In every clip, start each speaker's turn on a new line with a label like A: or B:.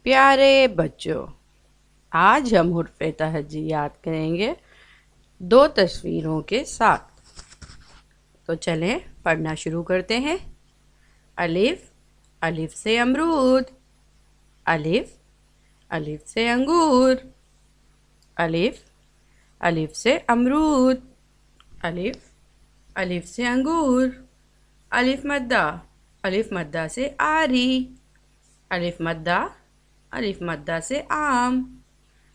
A: پیارے بچوں، آج ہم حرف تہجی یاد کریں گے دو تصویروں کے ساتھ۔ تو چلیں پڑھنا شروع کرتے ہیں۔ الف، الف سے امرود، الف، الف سے انگور، الف، الف سے امرود، الف، الف سے انگور، الف مدہ، الف مدہ سے آری، الف مدہ، الف مدہ سے آم،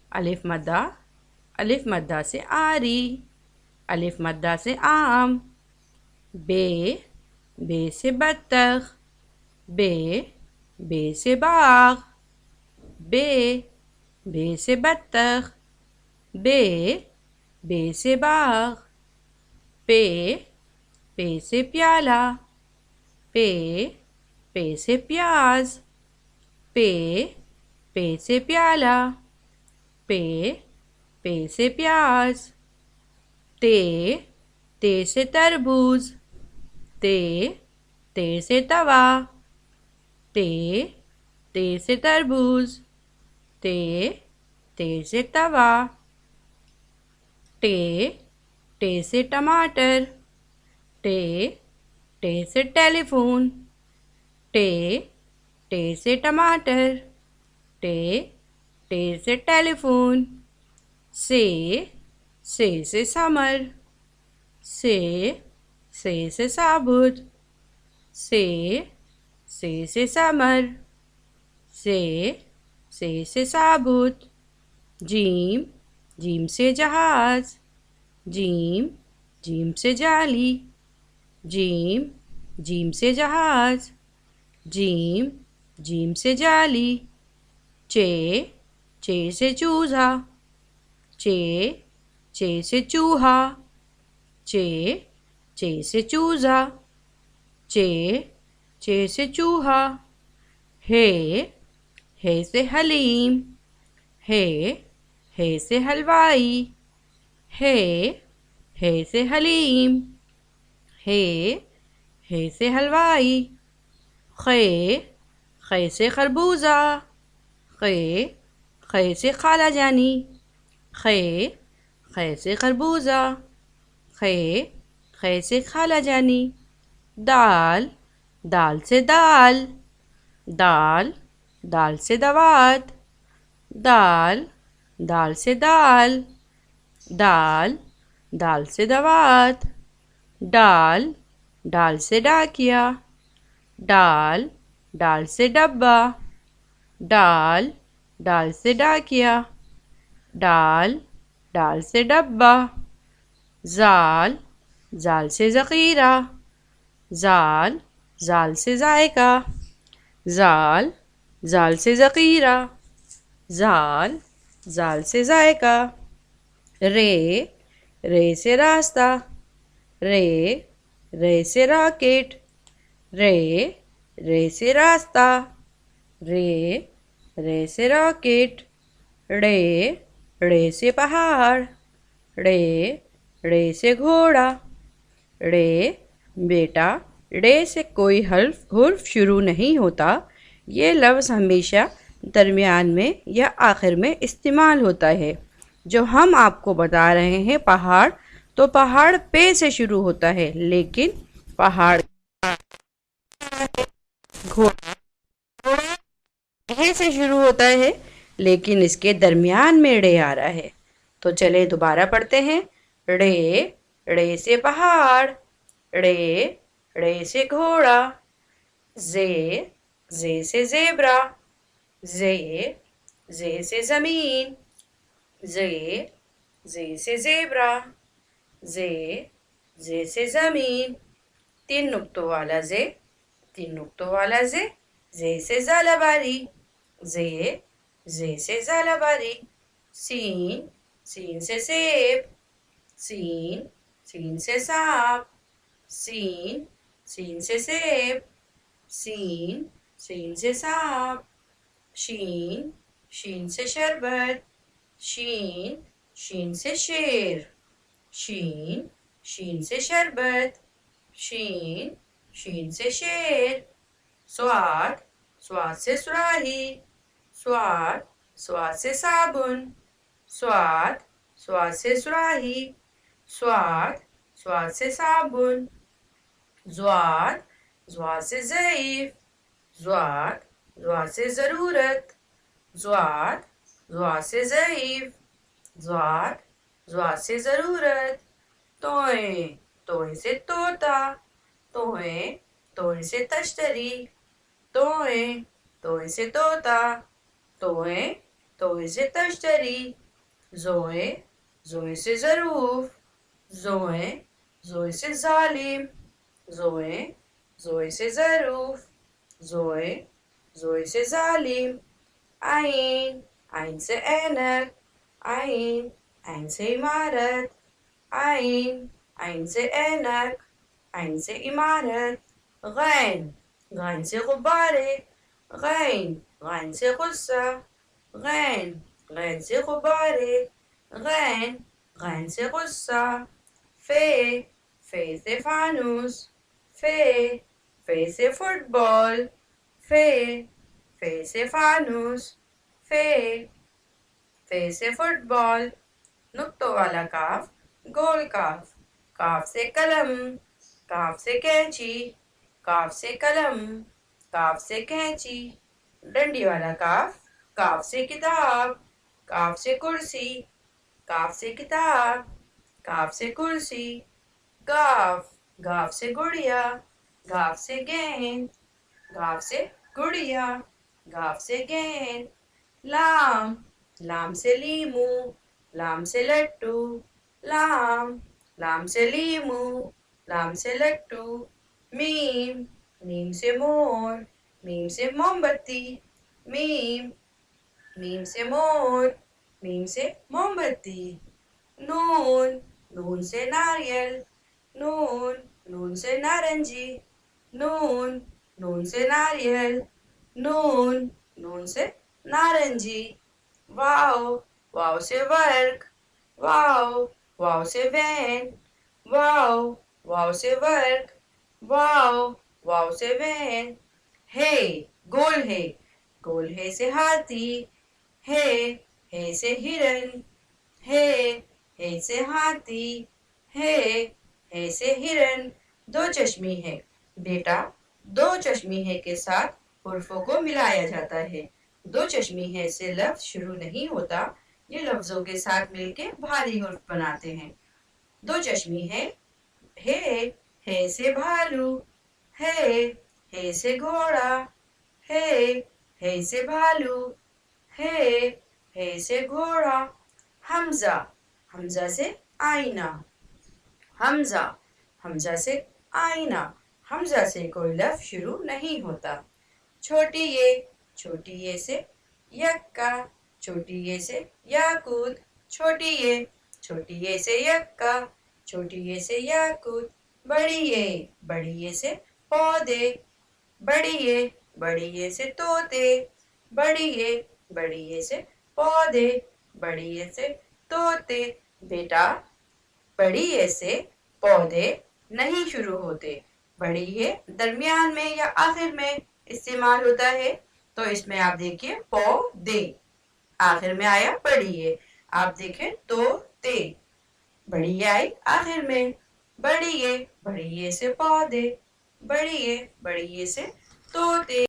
A: الف مدہ، الف مدہ سے آری، الف مدہ سے آم۔ بے، بے سے بطخ، بے، بے سے باغ، بے، بے سے بطخ، بے، بے سے باغ۔ پے، پے سے پیالہ، پے، پے سے پیاز، پے، پے سے پیالہ، پے، پے سے پیاز۔ تے، تے سے تربوز، تے، تے سے توا، تے، تے سے تربوز، تے، تے سے توا۔ ٹے، ٹے سے ٹماٹر، ٹے، ٹے سے ٹیلی فون، ٹے، ٹے سے ٹماٹر، ٹے، ٹے سے ٹیلی فون۔ سے، سے سمر، سے سے ثابت، سے سے سمر، سے سے ثابت۔ جیم، جیم سے جہاز، جیم، جیم سے جالی، جیم، جیم سے جہاز، جیم، جیم سے جالی۔ چے، چے سے چوزا، چے، چے سے چوہا، چے، چے سے چوزا، چے، چے سے چوہا۔ ہے، ہے سے حلیم، ہے، ہے سے حلوائی، ہے، ہے سے حلیم، ہے، ہے سے حلوائی۔ خے، خے سے خربوزہ، خے، خے سے خالہ جانی، خے، خے سے خربوزہ، خے، خے سے خالہ جانی۔ دال، دال سے دال، دال، دال سے دوات، دال، دال سے دال، دال، دال سے دوات۔ ڈال، ڈال سے ڈاکیا، ڈال، ڈال سے ڈبہ، ڈال، ڈال سے ڈاکیا، ڈال، ڈال سے ڈبہ۔ زال، زال سے ذخیرہ، زال، زال سے ذائقہ، زال، زال سے ذخیرہ، زال، زال سے ذائقہ۔ رے، رے سے راستہ، رے، رے سے راکٹ، رے، رے سے راستہ، رے، رے سے راکٹ۔ ڑے، ڑے سے پہاڑ، ڑے، ڑے سے گھوڑا۔ ڑے، بیٹا ڑے سے کوئی حرف شروع نہیں ہوتا، یہ لفظ ہمیشہ درمیان میں یا آخر میں استعمال ہوتا ہے۔ جو ہم آپ کو بتا رہے ہیں پہاڑ، تو پہاڑ پے سے شروع ہوتا ہے، لیکن پہاڑ گھوڑا ڑے سے شروع ہوتا ہے، لیکن اس کے درمیان میں ڑے آ رہا ہے۔ تو چلے دوبارہ پڑھتے ہیں۔ ڑے، ڑے سے پہاڑ، ڑے، ڑے سے گھوڑا۔ زے، زے سے زیبرا، زے، زے سے زمین، زے، زے سے زیبرا، زے، زے سے زمین۔ تین نقطوں والا زے، تین نقطوں والا زے، زے سے زالہ باری، زے، زے سے زالہ باری۔ سین، سین سے سیب، سین، سین سے سانپ، سین، سین سے سیب، سین، سین سے سانپ۔ شین، شین سے شربت، شین، شین سے شیر، شین، شین سے شربت، شین، شین سے شیر۔ صاد، صاد سے صراحی، स्वाद, स्वाद से साबुन, स्वाद, स्वाद से सुराही, स्वाद, स्वाद से साबुन, ज़्वाद, ज़्वाद से ज़ईफ़, ज़्वाद, ज़्वाद से ज़रूरत, ज़्वाद, ज़्वाद से ज़ईफ़, ज़्वाद, ज़्वाद से ज़रूरत, तोए, तोए से तोता, तोए, तोए से तश्तरी, तोए, तोए से तोता, तोए, तोए से तश्तरी, ज़ोए, ज़ोए से ज़रूफ, ज़ोए, ज़ोए से ज़ालिम, ज़ोए, ज़ोए से ज़रूफ, ज़ोए, ज़ोए से ज़ालिम, आइन, आइन से ऐनक, आइन, आइन से इमारत, आइन, आइन से ऐनक, आइन से इमारत, गैन, गैन से गुब्बारे, गैन, गैन से गुस्सा, गैन, गैन से गुब्बारे, गैन, गैन से गुस्सा, फे, फे से फानूस, फे, फे से फुटबॉल, फे, फे से फानूस, फे, फे से फुटबॉल, नुक्तों वाला काफ, गोल काफ, काफ से कलम, काफ से कैंची, काफ से कलम, काफ से कैंची, डंडी वाला काफ, काफ से किताब, काफ से कुर्सी, काफ से किताब, काफ से कुर्सी, गाफ, गाफ से गुड़िया, गाफ से गेंद, गाफ से गुड़िया, गाफ से गेंद, लाम, लाम से लीमू, लाम से लट्टू, लाम, लाम से लीमू, लाम से लट्टू, मीम, मीम से मोर, मीम से मोमबत्ती, मीम, मीम से मोर, मीम से मोमबत्ती, नून, नून से नारियल, नून, नून से नारंगी, नून, नून से नारियल, नून, नून से नारंगी, वाव, वाव से वर्क, वाव, वाव से वैन, वाव, वाव से वर्क, वाव, वाव से वैन, हे, गोल है, गोल है से हाथी, हे से हिरन, हे से हाथी, हे से हिरन, दो चश्मी है। बेटा, दो चश्मी है के साथ हुर्फों को मिलाया जाता है। दो चश्मी है से लफ्ज शुरू नहीं होता, ये लफ्जों के साथ मिलके भारी हुर्फ बनाते हैं। दो चश्मी है से भालू, है से घोड़ा, है से भालू, है से घोड़ा, हमजा, हमजा से आईना, हमजा, हमजा से आईना, हमजा से कोई लफ्ज शुरू नहीं होता। छोटी ये से यक्का, छोटी ये से याकूत, छोटी ये से यक्का, छोटी ये से याकूत, बड़ी ये से पौधे, बड़ी ये से तोते, बड़ी ये से पौधे, बड़ी ये से तोते। बेटा, बड़ी ये से पौधे नहीं शुरू होते, बड़ी ये दरमियान में या आखिर में इस्तेमाल होता है। तो इसमें आप देखिए पौधे, आखिर में आया बड़ी ये, आप देखें तो ते, बड़ी ये आई आखिर में, बड़ी ये से पौधे, बड़ी ये से तोते।